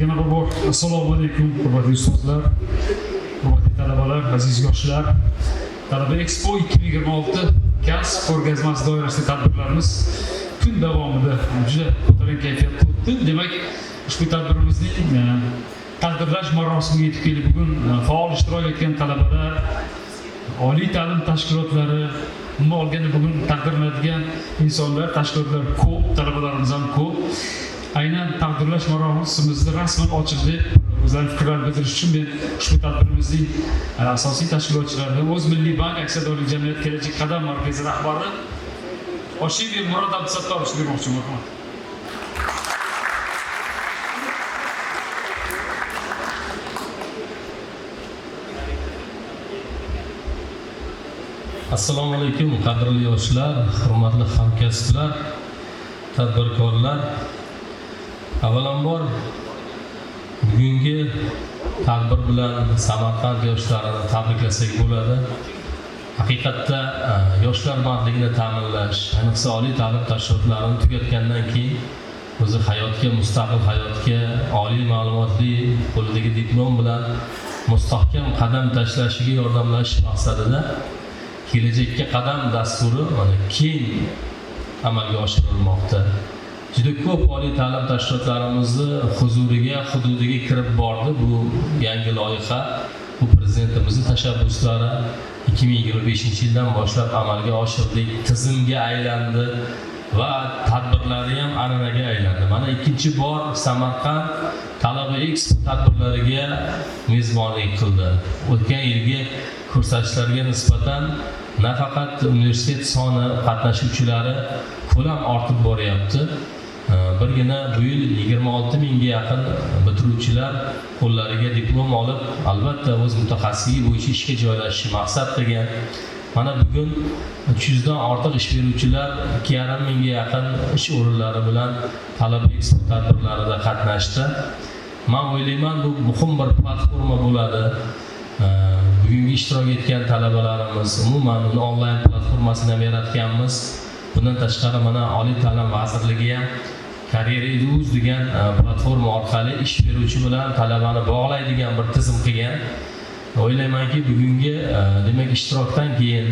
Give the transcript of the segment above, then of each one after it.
Yana bir bor assalomu alaykum hurmatli ustozlar, hurmatli talabalar, aziz yoshlar. Talaba Expo 2026 kasb ko'rgazmasi doirasida tadbirlarimiz kun davomida juda ko'tarinki kayfiyatda o'tdi. Demak, ushbu tadbirimizning taqdirlash marosimiga yetib kelib, bugun faol ishtirok etgan talabalar, oliy ta'lim tashkilotlari, umuman olganda bugun taqdirlanadigan insonlar, tashkilotlar ko'p, talabalarimiz ham ko'p. Aynan taqdirlash marosimimizni rasman ochildi. O'zlarining fikrlarini bildirish uchun men ushbu tadbirimizning asosiy tashkilotchilaridan O'z Milliy bank aksiyadorlik jamiyati Kelajak qadam markazi rahbari Oshiyev Murod Abdusattorovich bermoqchiman. Assalomu alaykum qadrli yoshlar, hurmatli hamkasblar, tadbirkorlar. Avvalambor bugungi tadbir bilan Samarqand yoshlarini tabriklasak bo'ladi. Haqiqatda yoshlar bandligini ta'minlash, ayniqsa oliy ta'lim tashkilotlarini tugatgandan keyin o'zi hayotga, mustaqil hayotga, oliy ma'lumotli qo'lidagi diplom bilan mustahkam qadam tashlashiga yordamlash maqsadida Kelajakka qadam dasturi keng amalga oshirilmoqda. Juda ko'p oliy ta'lim tashkilotlarimizni huzuriga, hududiga kirib bordi. Bu yangi loyiha, bu prezidentimizning tashabbuslari 2025-yildan boshlab amalga oshirdik, tizimga aylandi va tadbirlari ham an'anaga aylandi. Mana ikkinchi bor Samarqand Talaba Expo tadbirlariga mezbonlik qildi. O'tgan yilgi ko'rsatishlarga nisbatan nafaqat universitet soni qatnashuvchilari ko'lam ortib boryapti. Birgina bu yil 26 mingga yaqin bitiruvchilar qo'llariga diplom olib, albatta o'z mutaxassisligi bo'yicha ishga joylashishi maqsad qilgan. Mana bugun 300 dan ortiq ish beruvchilar 2,5 mingga yaqin ish o'rinlari bilan Talaba Expo tadbirlarida qatnashdi. Men o'ylayman, bu muhim bir platforma bo'ladi. Bugungi ishtirok etgan talabalarimiz, umuman onlayn platformasini ham yaratganmiz. Bundan tashqari mana Oliy ta'lim vazirligi ham Career.edu degan platforma orqali ish beruvchi bilan talabani bog'laydigan bir tizim qilgan. O'ylaymanki, bugungi demak ishtirokdan keyin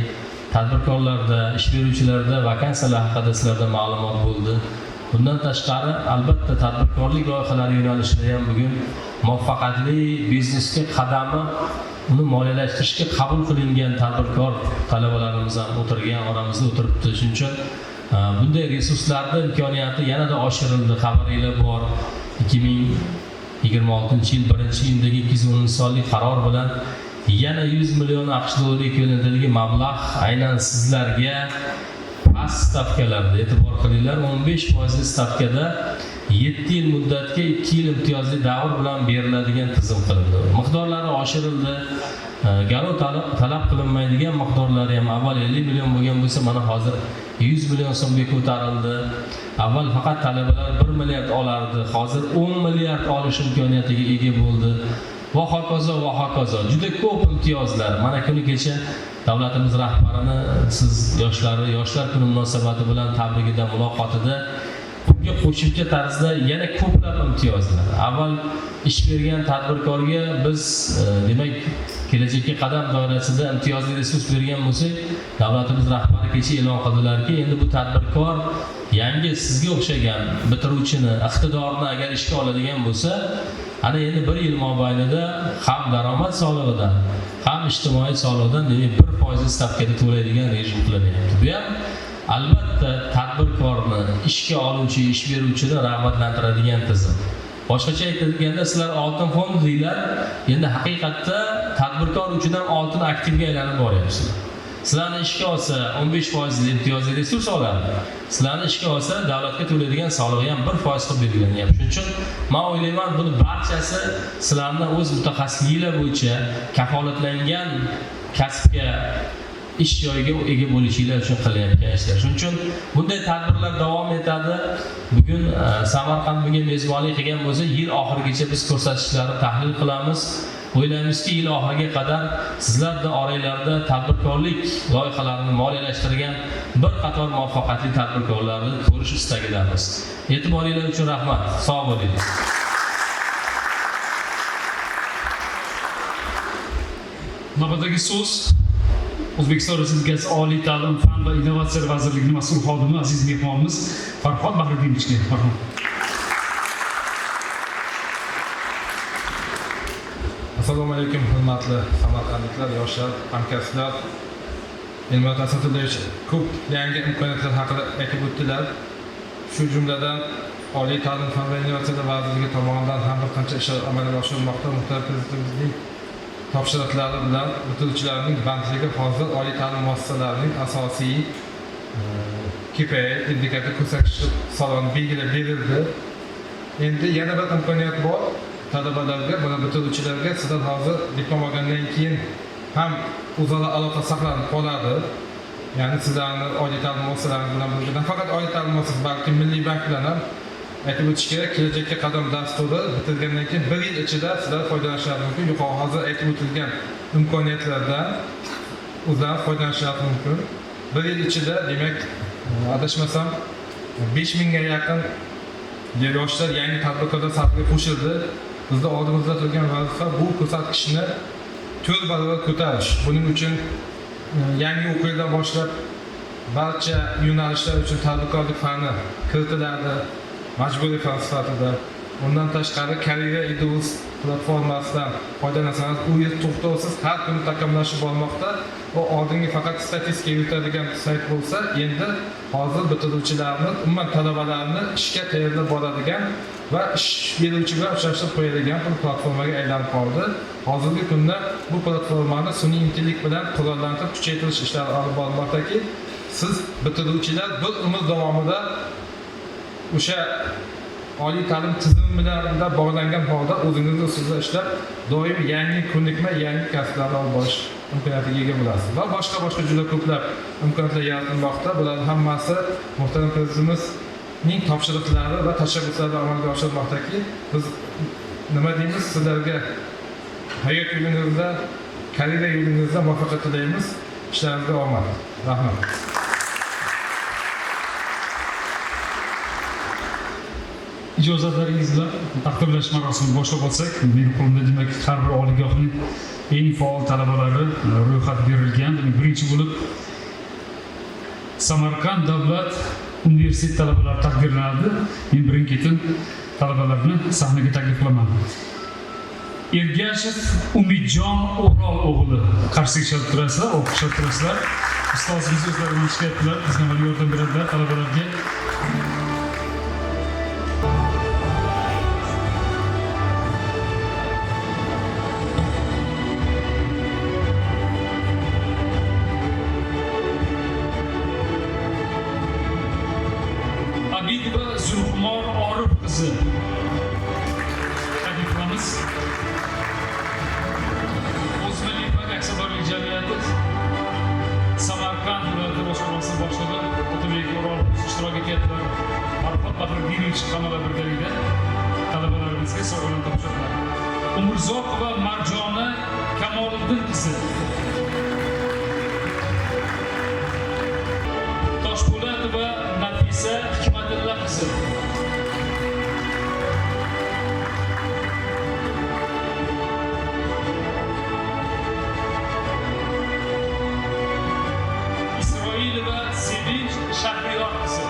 tadbirkorlarda, ish beruvchilarda vakansiyalar haqida sizlarda ma'lumot bo'ldi. Bundan tashqari albatta tadbirkorlik loyihalari yo'nalishida ham bugun muvaffaqiyatli biznesga qadami uni moliyalashtirishga qabul qilingan tadbirkor talabalarimiz ham o'tirgan, oramizda o'tiribdi. Shuning uchun bunday resurslarning imkoniyati yanada oshirildi. Xabaringlar bor. 2026-yil 1-iyundagi 210 sonlik qaror bilan yana 100 million AQSh dollari ekvivalentidagi mablag' aynan sizlarga past stavkalarda, e'tibor qilinglar, 15% stavkada 7 yil muddatga 2 yil imtiyozli davr bilan beriladigan tizim qilindi. Miqdorlari oshirildi. Garov talab qilinmaydigan miqdorlari ham avval 50 million bo'lgan bo'lsa, mana hozir 100 million so'mga ko'tarildi. Avval faqat talabalar 1 milliard olardi, hozir 10 milliard olish imkoniyatiga ega bo'ldi. Va hokazo va hokazo. Juda ko'p imtiyozlar. Mana kuni kecha davlatimiz rahbarini siz yoshlar kuni munosabati bilan tabrigida, muloqotida bunga qo'shimcha tarzda yana ko'plab imtiyozlar. Avval ish bergan tadbirkorga biz demak Kelajakka qadam doirasida imtiyozli resurs bergan bo'lsak, davlatimiz rahbari kecha e'lon qildilarki, endi bu tadbirkor yangi sizga o'xshagan bitiruvchini, iqtidorini agar ishga oladigan bo'lsa, ana endi 1 yil mobaynida ham daromad solig'idan, ham ijtimoiy solig'idan demak 1% stavkada to'laydigan rejim qilinyapti. Bu ham albatta tadbirkorni, ishga oluvchi, ish beruvchini rag'batlantiradigan tizim. Boshqacha aytilganda sizlar oltin fond deylar, endi haqiqatda tadbirkor uchun ham oltin aktivga aylanib boryapsizlar. Sizlarni ishga olsa 15% imtiyozli resurs oladi. Sizlarni ishga olsa davlatga to'laydigan solig'i ham 1% qilib belgilanyapti. Shuning uchun men o'ylayman, buni barchasi sizlarni o'z mutaxassisliginglar bo'yicha kafolatlangan kasbga, ish joyiga ega bo'lishinglar uchun qilayotgan ishlar. Shuning uchun bunday tadbirlar davom etadi. Bugun Samarqand bunga mezbonlik qilgan bo'lsa, yil oxirigacha biz ko'rsatishlarni tahlil qilamiz. O'ylaymizki, yil oxiriga qadar sizlarda oranglarda tadbirkorlik loyihalarini moliyalashtirgan bir qator muvaffaqiyatli tadbirkorlarni ko'rish istagidamiz. E'tiboringlar uchun rahmat. Sog' bo'ling. Navbatdagi so'z O'zbekiston Respublikasi Oliy ta'lim, fan va innovatsiyalar vazirligining mas'ul xodimi aziz mehmonimiz Farhod Bahridinovichga. Marhamat. Assalomu alaykum, hurmatli samarqandliklar, yoshlar, hamkasblar. Elmurod Asadullayevich ko'p yangi imkoniyatlar haqida aytib o'tdilar. Shu jumladan Oliy ta'lim, fan va innovatsiyalar vazirligi tomonidan ham bir qancha ishlar amalga oshirilmoqda. Muhtaram Prezidentimizning topshiriqlari bilan bitiruvchilarning bandligi hozir oliy ta'lim muassasalarining asosiy KPI indikator ko'rsatkichi hisoblanib belgilab berildi. Endi yana bir imkoniyat bor. Talabalarga, buni bitiruvchilarga sizlar hozir diplom olgandan keyin ham o'zaro aloqa saqlanib qoladi. Ya'ni sizlarni oliy ta'lim muassasalari bilan birga nafaqat oliy ta'lim muassasasi, balki Milliy bank bilan ham aytib o'tish kerak, kelajakka qadam dasturi bitirgandan keyin 1 yil ichida sizlar foydalanishingiz mumkin. Yuqori hozir aytib o'tilgan imkoniyatlardan o'zlari foydalanishingiz mumkin. 1 yil ichida, demak, adashmasam 5000 ga yaqin yoshlar yangi tadbirkorlar safiga qo'shildi. Bizda oldimizda turgan vazifa bu ko'rsatkichni 4 barobar ko'tarish. Buning uchun yangi o'quv yilidan boshlab barcha yo'nalishlar uchun tadbirkorlik fani kiritiladi, majburiy fan sifatida. Undan tashqari Career Eduz platformasidan foydalansangiz, u yer to'xtovsiz har kuni takomillashib bormoqda. O oldingi faqat statistika yuritadigan sayt bo'lsa, endi hozir bitiruvchilarni, umuman talabalarni ishga tayyorlab boradigan va ish beruvchi bilan uchrashtirib qo'yadigan bir platformaga aylanib qoldi. Hozirgi kunda bu platformani sun'iy intellekt bilan qurollantirib kuchaytirish ishlari olib borilmoqdaki, siz bitiruvchilar bir umr davomida o'sha oliy ta'lim tizimi bilan bog'langan holda o'zingizni ustida ishlab, doim yangi ko'nikma, yangi kasblarni olib borish imkoniyatiga ega bo'lasiz. Va boshqa juda ko'plab imkoniyatlar yaratilmoqda. Bular hammasi muhtaram Prezidentimizning topshiriqlari va tashabbuslari amalga oshirilmoqdaki, biz nima deymiz, sizlarga hayot yo'lingizda, karyera yo'lingizda muvaffaqiyat tilaymiz. Ishlaringizga omad. Rahmat. Ijozatlaringiz bilan taqdirlash marosimini boshlab o'tsak, men qo'limda demak har bir oliygohning eng faol talabalari ro'yxat berilgan. Birinchi bo'lib Samarqand davlat universitet talabalari taqdirlanadi. Men birin-ketin talabalarni sahnaga taklif qilaman. Ergashev Umidjon O'rol o'g'li qarshiga chiqib turasizlar, o'qishga turasizlar. Ustozimiz o'zlari bilan ishlayaptilar, bizga yordam beradilar talabalarga. Zulhumor Orif qizi taklif qilamiz. O'zmilliy bank aksiyadorlik jamiyati Samarqand viloyati boshqarmasi boshlig'i Otabek O'rol ishtirok etyaptilar. Farhod Bahridinovich qamala birgalikda talabalarimizga sovg'alar topshirdilar. Umurzoqova Marjona Kamoliddin qizi, Toshpo'latova Nafisa Hikmatilla qizi, Isroilova Sevinch Shahriyor qizi,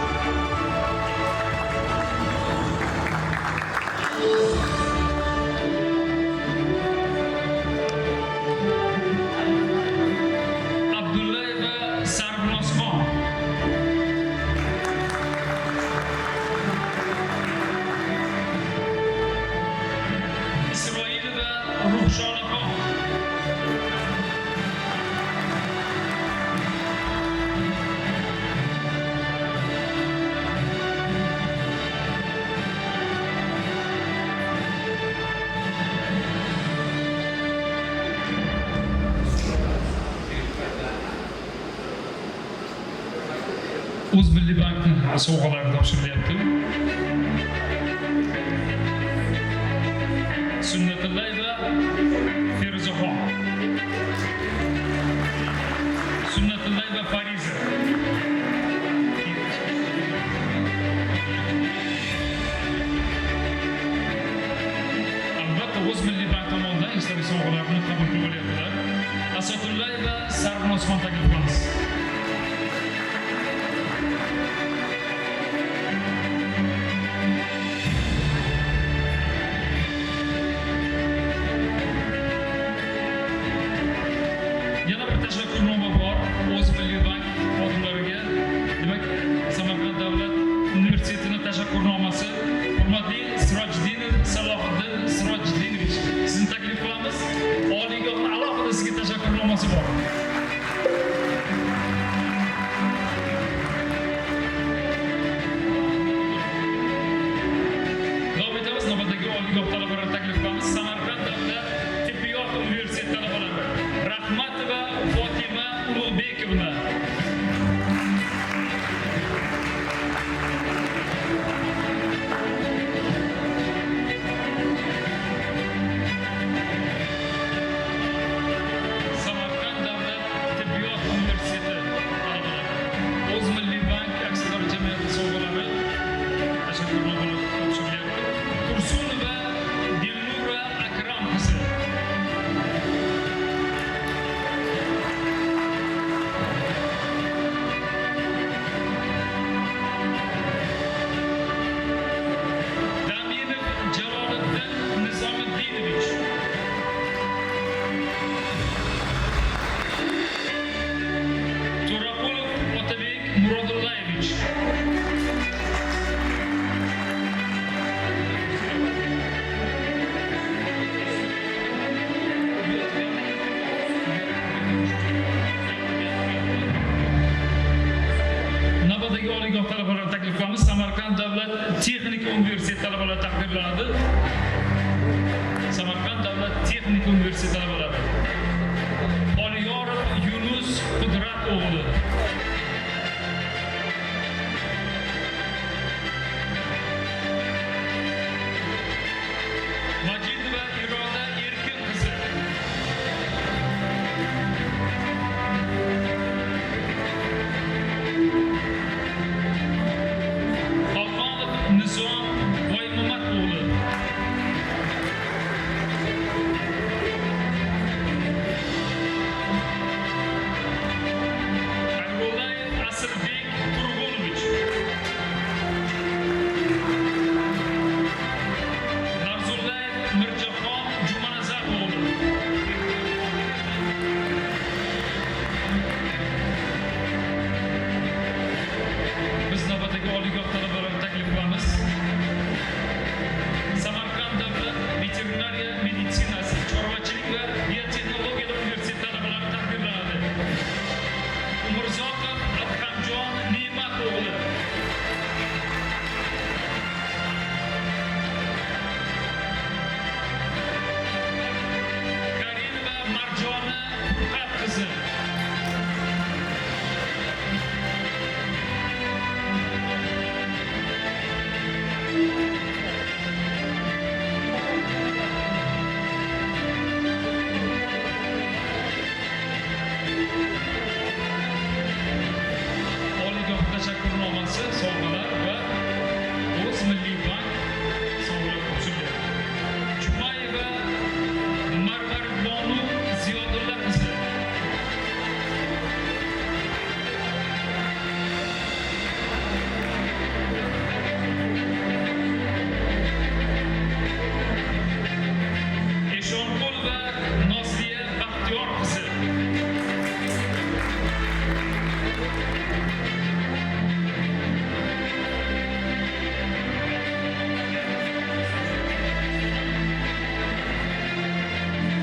Abdullayeva Sarvnozxon, Isroilova Ruhshonaxon, O'zmilliy bankning sovg'alari topshirilyapti. Sunnatullayeva Feruzaxon, Sunnatullayeva Fariza, albatta O'zmilliy bank tomonidan esdalik sovg'alarini qabul qilib olyaptilar. Asodullayev va Sarvin Osmon taklif qilamiz. Yana bir tashakkurnoma bor o'z Milliy bank xodimlariga. Demak, Samarqand davlat universitetining tashakkurnomasi. Hurmatli Sirojdinov Salohiddin Sirojdinovich, sizni taklif qilamiz. Oliygohning alohida sizga tashakkurnomasi bor. Davom etamiz. Navbatdagi oliygoh talabalarini taklif qilamiz. Samarqand davlat tibbiyot universiteti talabalari Rahmatova Fotima Ulug'bekovna. Samarqand davlat tibbiyot universiteti talabalari o'z Milliy bank aksiyador jamiyati sovg'alari tashakkurnomalar topshirilyapti. Tursunova Dilnura Akram qizi. Daminov Jaloliddin Nizomiddinovich. To'raqulov Otabek Murodullayevich. Navbatdagi oliygoh talabalarini taklif qilamiz. Samarqand davlat texnika universiteti talabalari taqdirlanadi. Samarqand davlat texnika universiteti talabalari. Oliyorov Yunus Qudrat o'g'li. Majidova Iroda Erkin qizi. Xalqonov Nizom Boymamat o'g'li. Xayrullayev Asrbek Turg'unovich. Narzullayev Mirjahon Jumanazar o'g'li. Biz navbatdagi oliygoh talabalarini taklif qilamiz. Samarqand davlat veterinariya meditsinasi, chorvachilik va biotexnologiyalar universiteti talabalari taqdirlanadi. Umurzoqov Adhamjon Ne'mat o'g'li. Karimova Marjona Furqat qizi. Oliygoh tashakkurnomasi, sovg'alar va o'z Milliy bank sovg'alar topshiriladi. Jumayeva Marvar Bonu Ziyodulla qizi. Eshonqulova Nozliya Baxtiyor qizi.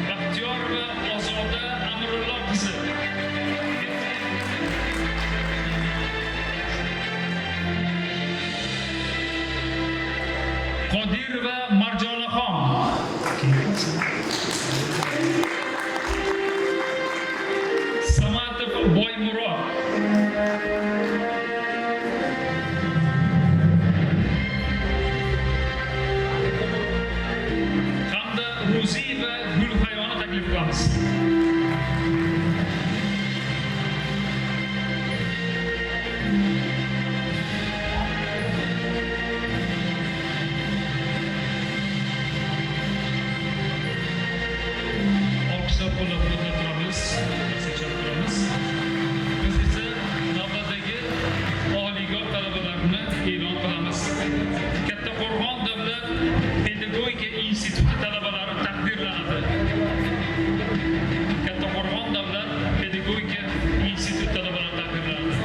Baxtiyorova Ozoda Amrullo qizi. Qodirova Marjonaxon. Samatov Boymurod. Hamda Ro'ziyeva Gulxayoni taklif qilamiz. qo'llab-quvvatlab turamiz, destekchilab turamiz. Biz esa navbatdagi oliygoh talabalarini e'lon qilamiz. Kattaqo'rg'on davlat pedagogika instituti talabalari taqdirlanadi. Kattaqo'rg'on davlat pedagogika instituti talabalari taqdirlanadi.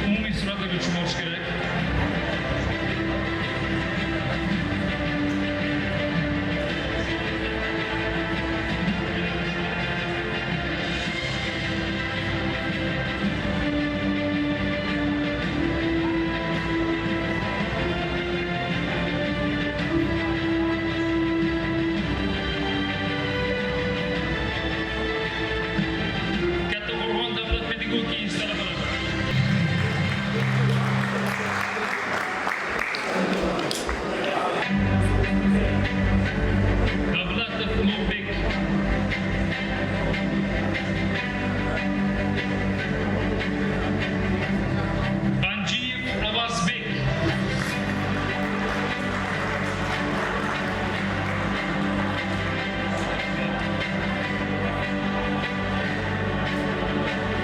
Umumiy suratlarga tushib olish kerak. Kattaqo'rg'on davlat pedagogika instituti talabalari. Davlatov Ulug'bek. Panjiyev Avazbek.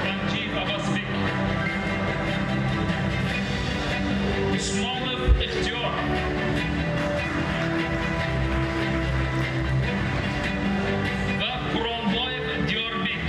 Panjiyev Avazbek. Usmonov Ixtiyor. Va Quronboyev Diyorbek.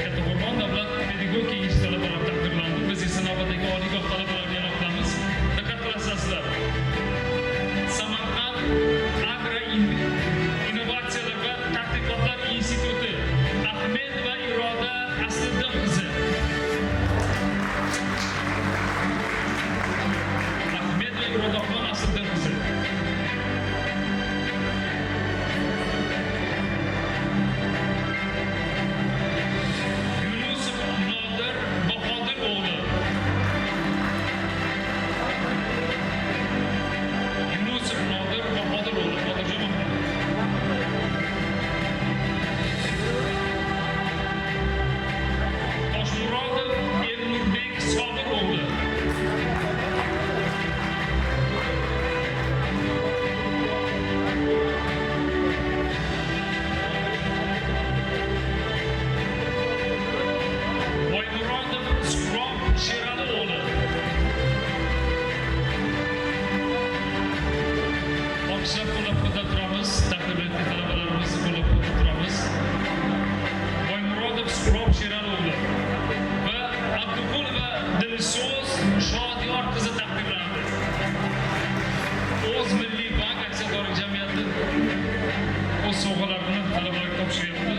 Kattaqo'rg'on davlat pedagogika instituti talabalari taqdirlandi. Biz esa navbatdagi oliygoh talabalarini e'lon qilamiz. Diqqat qilasizlar. Samarqand Innovatsiyalar va tadqiqotlar instituti Ahmed va Iroda Asliddin qizi. Ahmed va Irodaxon Asliddin qizi. Yunusov Nodir Bahodir o'g'li. Yunusov Nodir Bahodir o'g'li. Xotirjam bo'ling. Toshmurodov Elnurbek Sobir o'g'li. Boymurodov Suhrob Sherali o'g'li. Olqishlab qo'llab-quvvatlab turamiz. Taqdirlangan talabalarimizni qo'llab-quvvatlab turamiz. Boymurodov Suhrob Sherali o'g'li va Abdugul va Dilso'z Shodiyor qizi taqdirlandi. O'z Milliy bank aksiyadorlik jamiyati o'z sovg'alarini talabalarga topshiryapti.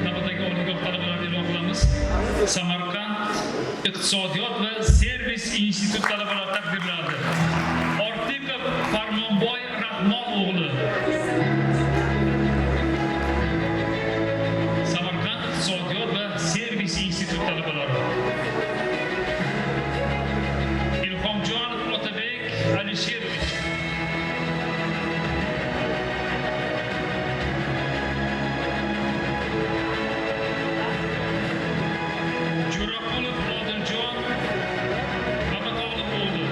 Navbatdagi oliygoh talabalarini e'lon qilamiz. Samarqand iqtisodiyot va servis instituti talabalari taqdirlandi. Ortiqov Farmonboy Rahmon o'g'li. Samarqand iqtisodiyot va servis instituti talabalari. Ilhomjonov Otabek Alisherovich. Jo'raqulov Odiljon Mamatolov o'g'li.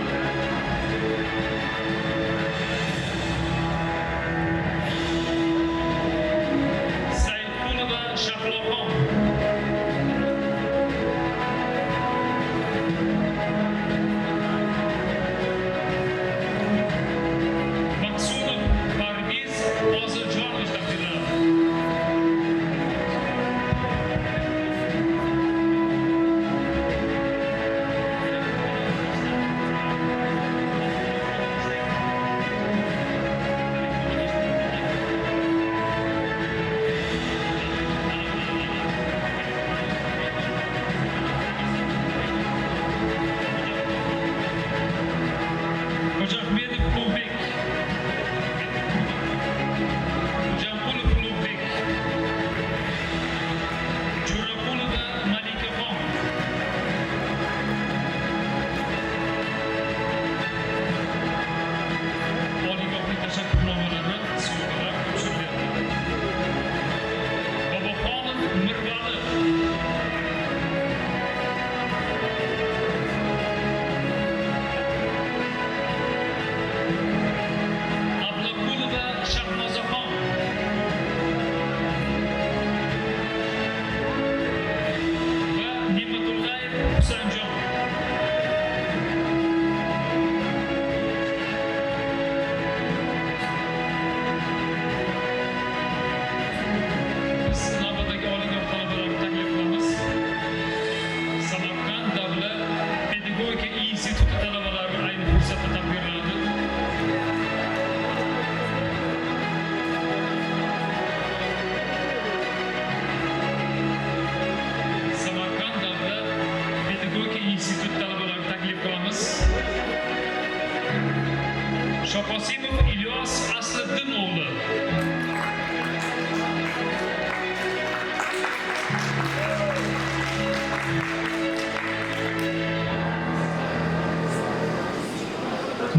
Qosimov Ilyos Asliddin o'g'li.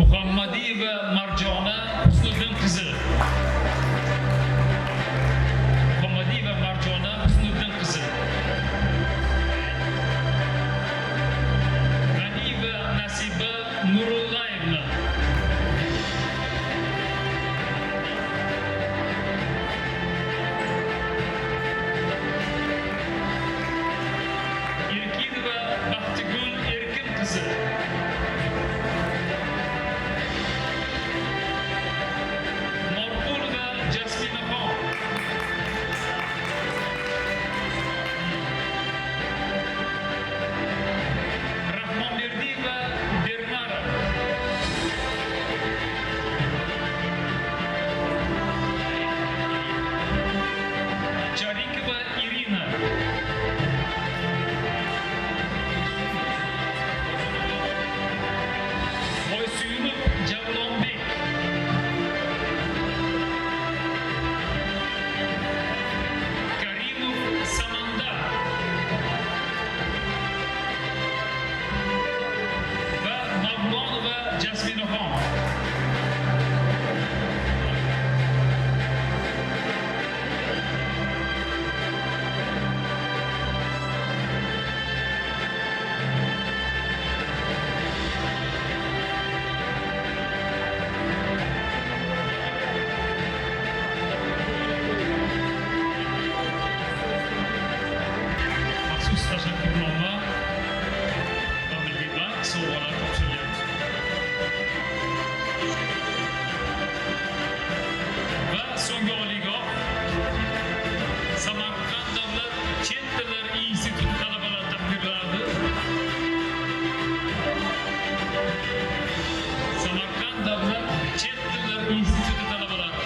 Muhammadiyeva Marjona Husniddin qizi. Muhammadiyeva Marjona Husniddin qizi. G'aniyeva Nasiba Nurullayevna. Erkinova Baxtigul Erkin qizi. Norqulova Jasminaxon. Rahmonberdiyeva Bernara. Jarikova Irina. Boysuyunov Javlonbek. Karimov Samandar va Mavlonova Jasminaxon. Maxsus tashakkurnoma va Milliy bank sovg'alar topshirilyapti. Va so'nggi oliygoh Samarqand davlat chet tillari instituti talabalari taqdirlanadi. Samarqand davlat chet tillari instituti talabalari.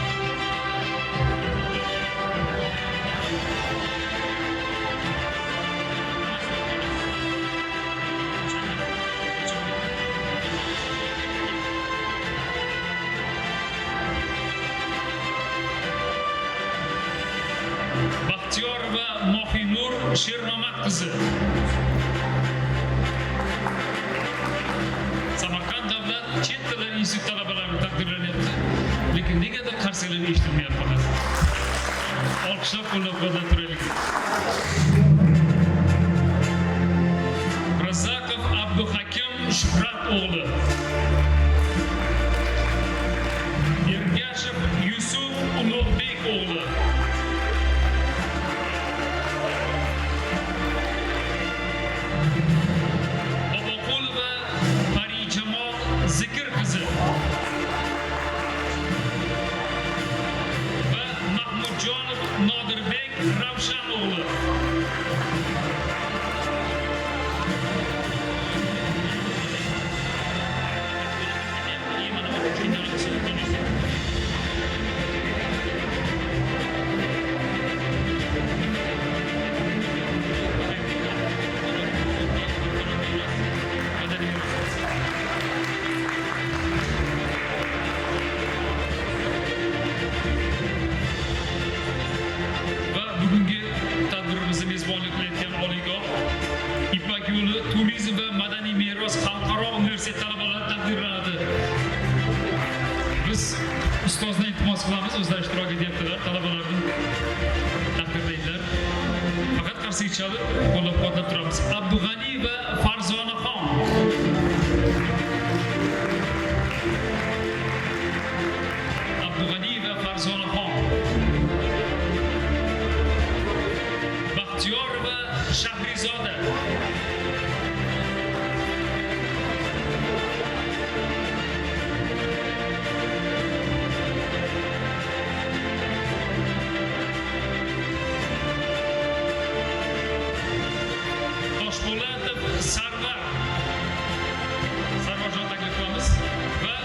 Baxtiyor va Mohinur Shermamat qizi. Samarqand davlat chet tillari instituti talabalari taqdirlanyapti. Lekin negadir qarsilari eshitilmayapti faqat. Olqishlab qo'llab-quvvatlab turaylik. Razakov Abduhakim Shuhrat o'g'li. Ergashev Yusuf Ulug'bek o'g'li. Boboqulova Parijamol Zikr qizi. Va Mahmudjonov Nodirbek Ravshan o'g'li. Va bugungi tadbirimizni mezbonlik qilayotgan oliygoh Ipak yo'li turizm va madaniy meros xalqaro universitet talabalari taqdirlanadi. Biz ustozdan iltimos qilamiz, o'zlari ishtirok etyaptilar, talabalarni taqdirlaydilar. Faqat qarsak chalib, qo'llab-quvvatlab turamiz. Abdug'ani va Farzonaxon. Abdug'ani va Farzonaxon. Baxtiyor va Shahrizoda. Toshpo'latov Sarvar. Sarvarjon taklif qilamiz va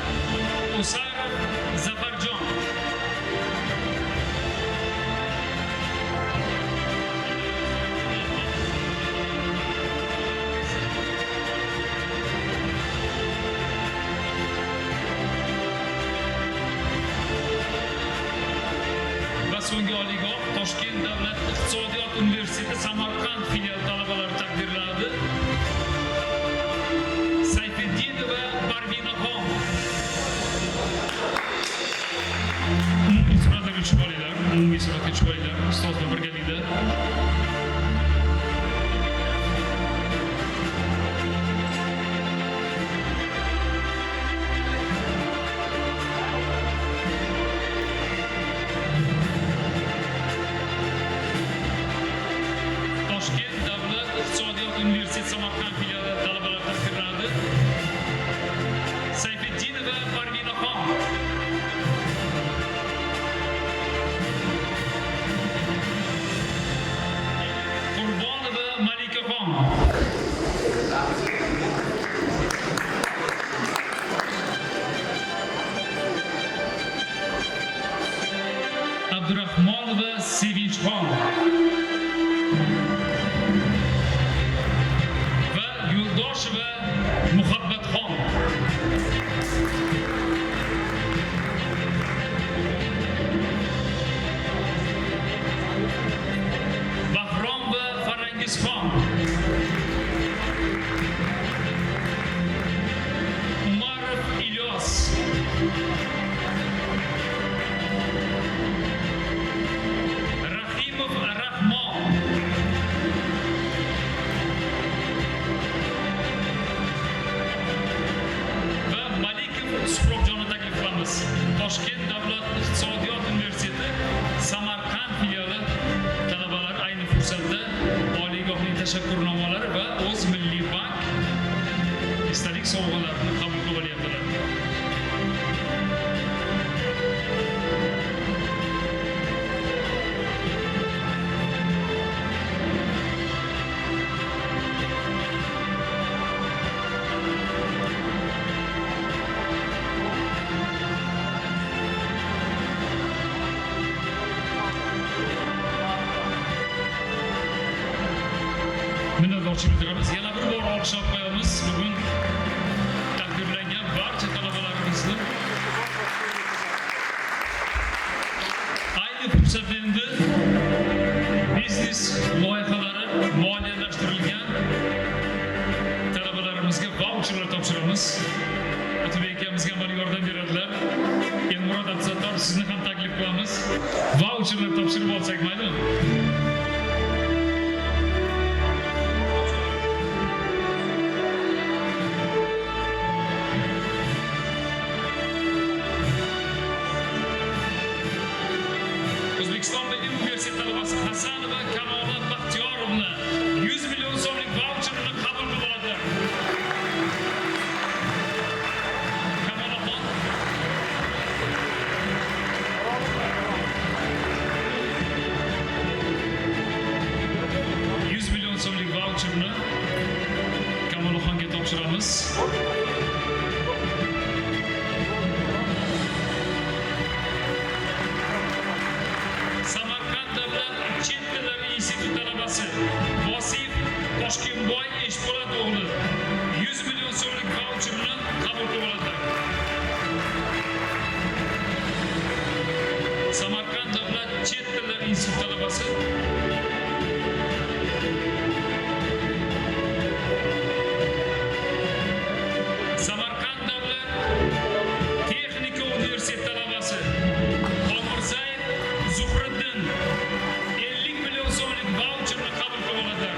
Usarov Zafarjon. Toshkent davlat iqtisodiyot universiteti Samarqand filiali talabalari taqdirlandi. Sayfiddinova Parvinaxon. Umumiy suratga tushib olinglar. Umumiy suratga tushib olinglar. Ustoz bilan birgalikda. Toshkent davlat iqtisodiyot universiteti Samarqand filiali talabalari taqdirlandi. Sayfiddinova Parvinaxon. Qurbonova Malikaxon. Abdurahmonova Sevinchxon. Va Yo'ldosheva Muhabbatxon. Bahromova Farangizxon. Umarov Ilyos. Rahimov Rahmon. Va Malikov Suhrobjonni taklif qilamiz. Toshkent davlat iqtisodiyot universiteti Samarqand filiali talabalari ayni fursatda oliygohning tashakkurnomalari va o'z Milliy bank esdalik sovg'alarini qabul qilib olyaptilar. Minnatdorchilik bildiramiz. Yana bir bor olqishlab qo'yamiz. Bugun taqdirlangan barcha talabalarimizni. Ayni fursatda endi biznes loyihalari moliyalashtirilgan talabalarimizga vaucherlar topshiramiz. Otabek akamizga amaliy yordam beradilar. Elmurod Abdusattor sizni ham taklif qilamiz. Vaucherlar topshirib olsak maylimi? O'zbekiston Milliy universitet talabasi Hasanova Kamola Baxtiyorovna 100 million so'mlik vaucherni qabul qilib oladi. Kamolaxon. $100 million so'mlik vaucherni Kamolaxonga topshiramiz. Samarqand davlat chet tillar instituti talabasi Vosif Toshkentboy Eshpo'lat o'g'li 100 million so'mlik vaucherni qabul qilib oladi. Samarqand davlat chet tillar instituti talabasi Samarqand davlat texnika universiteti talabasi Omirzayev Zuhriddin 50 million so'mlik vaucherni qabul qilib oladi.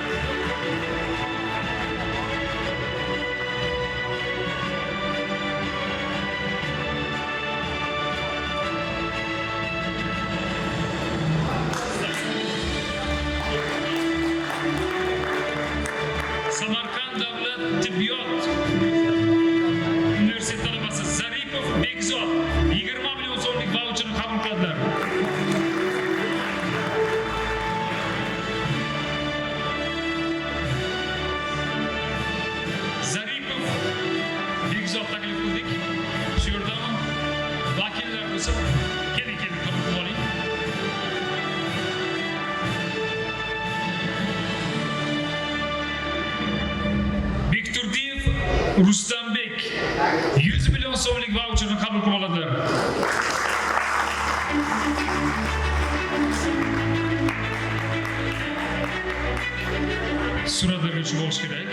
Samarqand davlat tibbiyot universiteti talabasi Zaripov Bekzod 20 million so'mlik vaucherni qabul qiladilar. Zaripov Bekzod taklif qildik. Shu yerdami? Vakillar bo'lsa, keling qabul qilib oling. Bekturdiyev Rustambek 100 million so'mlik vaucherni qabul qilib oladilar. surat beruvchi bo'lish kerak.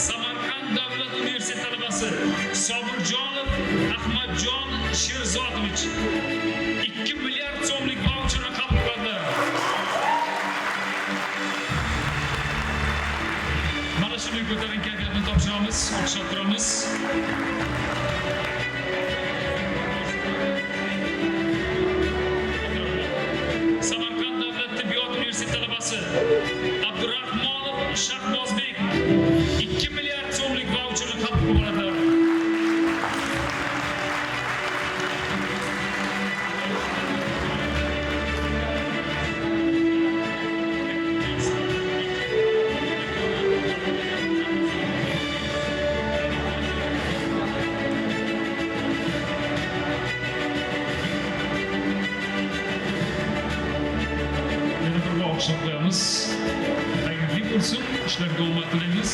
Samarqand davlat universiteti talabasi Sobirjonov Ahmadjon Sherzodovich 2 milliard so'mlik vaucherni qabul qildi. Mana shunday ko'tarinki kayfiyatni topshiramiz, o'xshab turamiz. Samarqand davlat tibbiyot universiteti talabasi Abdurahmonov Shahbozbek 2 milliard so'mlik vaucherni qabul qildi. Yana bir alqishlar qo'yamiz. Xayrli bo'lsin, ishlarga omad tilaymiz.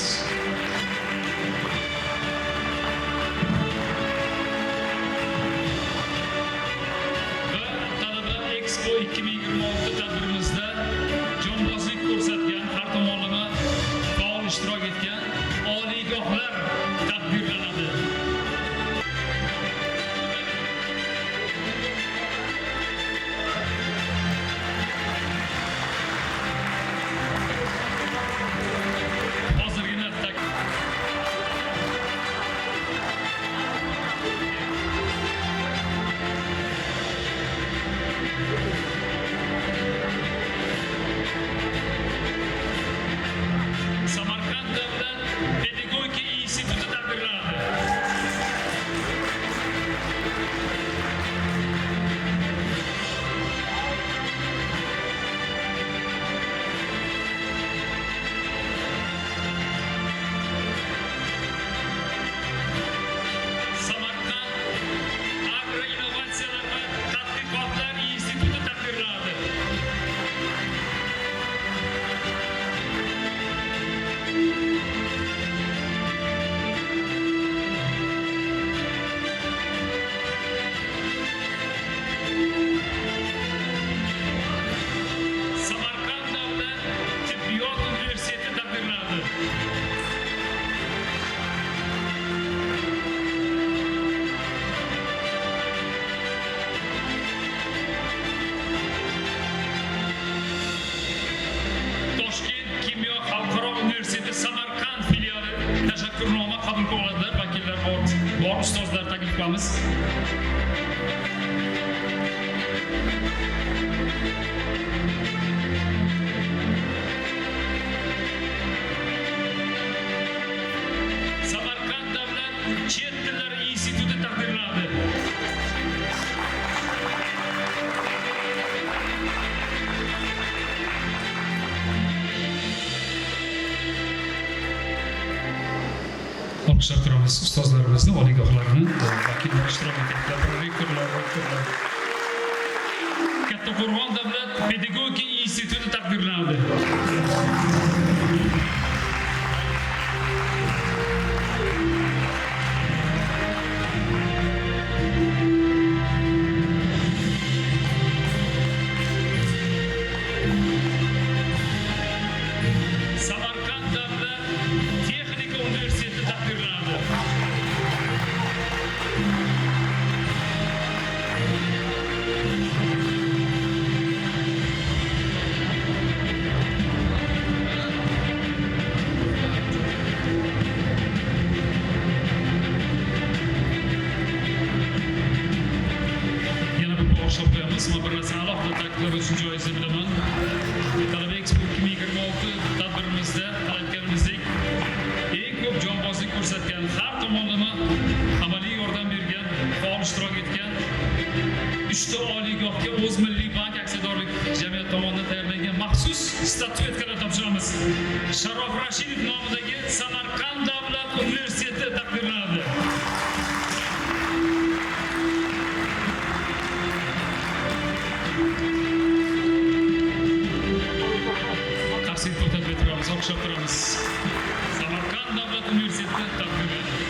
Va Talaba Expo 2026 tadbirimizda jonbozlik ko'rsatgan, har tomonlama faol ishtirok etgan oliygohlar taqdirlanadi. Hozirgina Samarqand davlat pedagogika instituti taqdirlanadi. Samarqand agroinnovatsiyalar va tadqiqotlar instituti taqdirlanadi. Samarqand davlat tibbiyot universiteti taqdirlanadi. Toshkent kimyo xalqaro universiteti Samarqand filiali tashakkurnoma qabul qiladilar. Vakillar bor ustozlar taklif qilamiz. Samarqand davlat chet tillari instituti taqdirlanadi. Alqishlab turamiz ustozlarimizni, oliygohlarni, vakillar ishtirok etgan rektorlar. Kattaqo'rg'on davlat pedagogika instituti taqdirlanadi. Samarqand davlat texnika universiteti taqdirlanadi. Yana bir boshqa qo'yamiz. Mana bir narsa alohida ta'kidlash uchun joiz deb bilaman. Talaba Expo 2026 tadbirimizda aytganimizdek eng ko'p jonbozlik ko'rsatgan, har tomonlama amaliy yordam bergan, faol ishtirok etgan 3 ta oliygohga o'z Milliy bank aksiyadorlik jamiyati tomonidan tayyorlangan maxsus statuetkalar topshiramiz. Sharof Rashidov nomidagi Samarqand davlat universiteti taqdirlanadi. Qarshilik to'xtatib o'tiramiz, o'xshab turamiz. Samarqand davlat universiteti taqdirlanadi.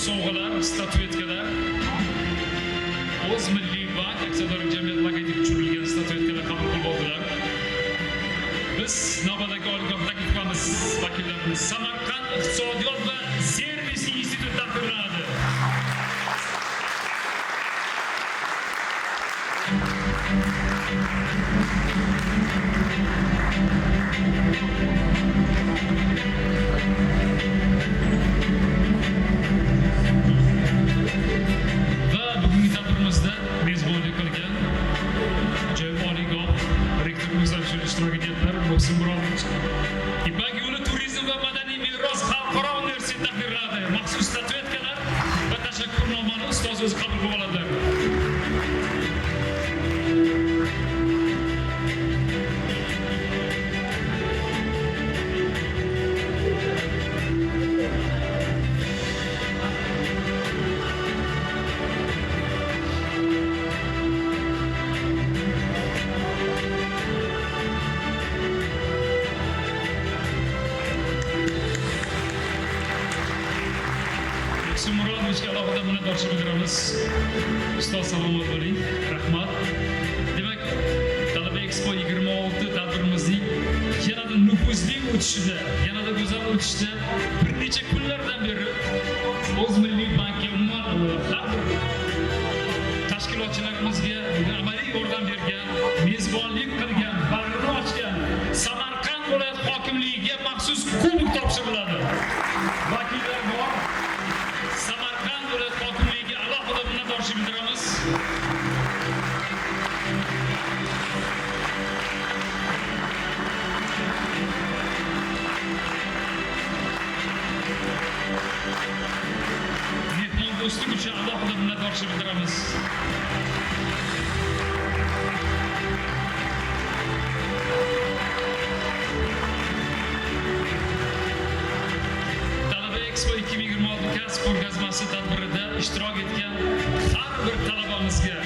sovg'alar, statuetkalar, o'z Milliy bank aksiyadorlik jamiyati logotipi tushirilgan statuetkalar qabul qilib oldilar. Biz navbatdagi oliygoh taklif qilamiz vakillarimiz Samarqand iqtisodiyot va servis instituti taqdirlanadi. Va bugungi tadbirimizda mezbonlik qilgan Jo'ra oliygoh rektor o'zlari ishtirok etyaptilar. Muhsin Murodovich Ipak yo'li turizm va madaniy meros xalqaro universiteti taqdirladi. Maxsus statuetkalar va tashakkurnomani ustoz o'zi qabul qilib oladilar. Muhsin Murodovichga alohida minnatdorchilik bildiramiz. Ustoz salomat bo'ling. Rahmat. Demak, Talaba Expo 26 tadbirimizning yanada nufuzli o'tishida, yanada go'zal o'tishida bir necha kunlardan beri o'z Milliy bankka umuman har bir tashkilotchilarimizga amaliy yordam bergan, mezbonlik qilgan, bag'rini ochgan Samarqand viloyat hokimligiga maxsus kubok topshiriladi. Vakillar bor. Samarqand viloyat hokimligiga alohida minnatdorchilik bildiramiz. Mehmon do'stlik uchun alohida minnatdorchilik bildiramiz. Talaba Expo 2026 kasb ko'rgazmasi tadbirida ishtirok etgan har bir talabamizga,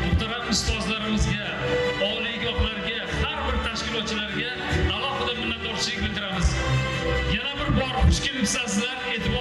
muhtaram ustozlarimizga, oliygohlarga, har bir tashkilotchilarga alohida minnatdorchilik bildiramiz. Yana bir bor xush kelibsizlar, e'tibor